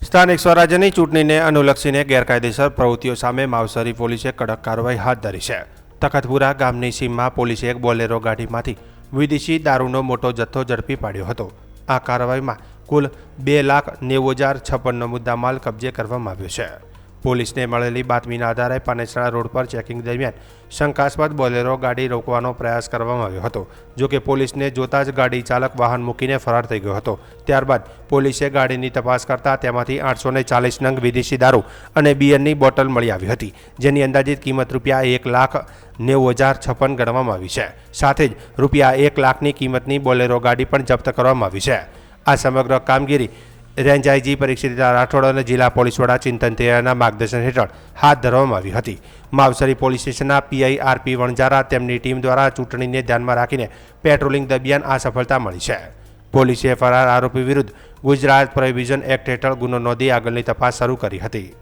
સ્થાનિક સ્વરાજ્યની ચૂંટણીને અનુલક્ષીને ગેરકાયદેસર પ્રવૃત્તિઓ સામે માવસરી પોલીસે કડક કાર્યવાહી હાથ ધરી છે। તખતપુરા ગામની સીમમાં પોલીસે એક બોલેરો ગાડીમાંથી વિદેશી દારૂનો મોટો જથ્થો ઝડપી પાડ્યો હતો। આ કાર્યવાહીમાં કુલ 2,90,56નો મુદ્દામાલ કબજે કરવામાં આવ્યો છે। પોલીસને મળેલી બાતમીના આધારે પાનેસરા રોડ પર ચેકિંગ દરમિયાન શંકાસ્પદ બોલેરો ગાડી રોકવાનો પ્રયાસ કરવામાં આવ્યો હતો। જો કે પોલીસને જોતા જ ગાડી ચાલક વાહન મૂકીને ફરાર થઈ ગયો હતો। ત્યારબાદ પોલીસે ગાડીની તપાસ કરતા તેમાંથી 840 નંગ વિદેશી દારૂ અને બિયરની બોટલ મળી આવી હતી, જેની અંદાજિત કિંમત ₹1,90,56 ગણવામાં આવી છે। સાથે જ ₹1 લાખની કિંમતની બોલેરો ગાડી પણ જપ્ત કરવામાં આવી છે। આ સમગ્ર કામગીરી રેન્જ આઈજી પરીક્ષિત રાઠોડ અને જિલ્લા પોલીસ વડા ચિંતન તેરાના માર્ગદર્શન હેઠળ હાથ ધરવામાં આવી હતી। માવસરી પોલીસ સ્ટેશનના પીઆઈ આરપી વણજારા તેમની ટીમ દ્વારા ચૂંટણીને ધ્યાનમાં રાખીને પેટ્રોલિંગ દરમિયાન આ સફળતા મળી છે। પોલીસે ફરાર આરોપી વિરુદ્ધ ગુજરાત પ્રોહિબિશન એક્ટ હેઠળ ગુનો નોંધી આગળની તપાસ શરૂ કરી હતી।